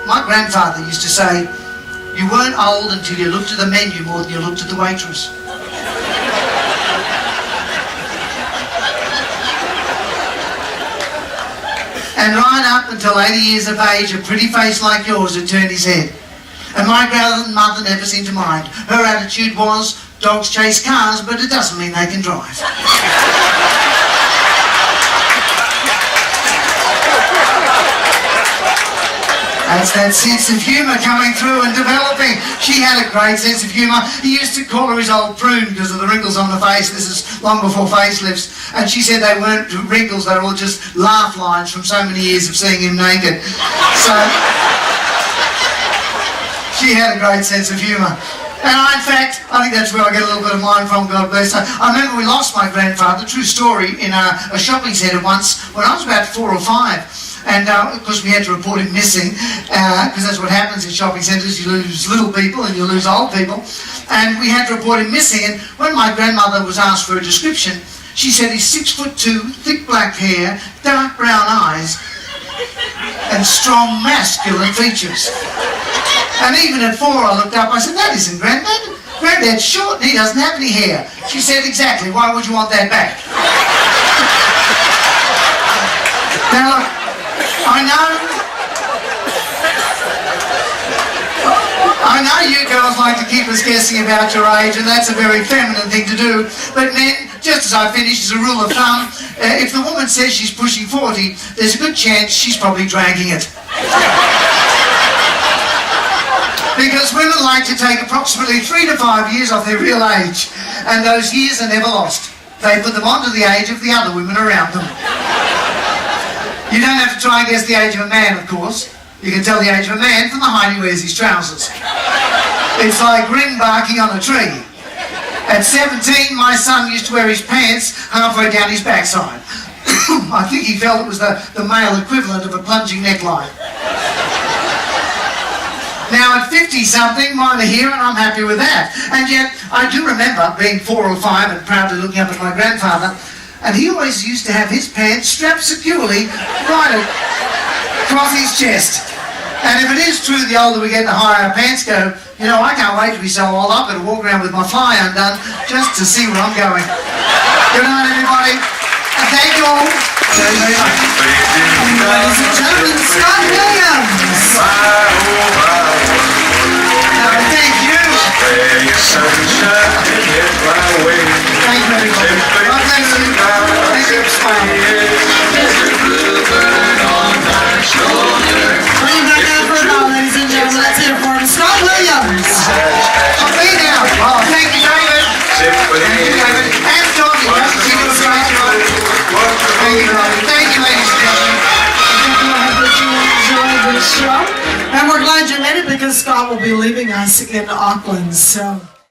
My grandfather used to say, you weren't old until you looked at the menu more than you looked at the waitress. And right up until 80 years of age, a pretty face like yours had turned his head. And my grandmother never seemed to mind. Her attitude was, dogs chase cars, but it doesn't mean they can drive. That's that sense of humour coming through and developing. She had a great sense of humour. He used to call her his old prune because of the wrinkles on the face. This is long before facelifts. And she said they weren't wrinkles, they were all just laugh lines from so many years of seeing him naked. So she had a great sense of humour. And in fact, I think that's where I get a little bit of mine from, God bless her. I remember we lost my grandfather, true story, in a shopping centre once when I was about 4 or 5. And of course we had to report him missing, because that's what happens in shopping centres. You lose little people and you lose old people. And we had to report him missing. And when my grandmother was asked for a description, she said he's 6'2", thick black hair, dark brown eyes, and strong masculine features. And even at 4 I looked up, I said, that isn't Granddad. Granddad's short and he doesn't have any hair. She said, exactly, why would you want that back? Now look, I know you girls like to keep us guessing about your age, and that's a very feminine thing to do. But men, just as I finished, as a rule of thumb, if the woman says she's pushing 40, there's a good chance she's probably dragging it. Because women like to take approximately 3 to 5 years off their real age, and those years are never lost. They put them onto the age of the other women around them. You don't have to try and guess the age of a man, of course. You can tell the age of a man from the height he wears his trousers. It's like ring barking on a tree. At 17, my son used to wear his pants halfway down his backside. I think he felt it was the male equivalent of a plunging neckline. Now at 50-something, mine are here and I'm happy with that. And yet, I do remember being 4 or 5 and proudly looking up at my grandfather, and he always used to have his pants strapped securely right across his chest. And if it is true the older we get, the higher our pants go, you know, I can't wait to be so old. I'm going to walk around with my fly undone just to see where I'm going. Good night, everybody. And thank you all very, very much. Ladies and gentlemen, Scott Williams. Thank you. Thank you, everybody. God bless you. Thank you for smiling. Bring it back out for a ball, ladies and gentlemen. Let's hear it for him, Scott Williams. I'll be now. Oh, thank you, David. Thank you, David. And Tommy. You do a great job. Thank you, David. Thank you, ladies and gentlemen. I hope that you enjoyed this show. And we're glad you made it because Scott will be leaving us in Auckland. So.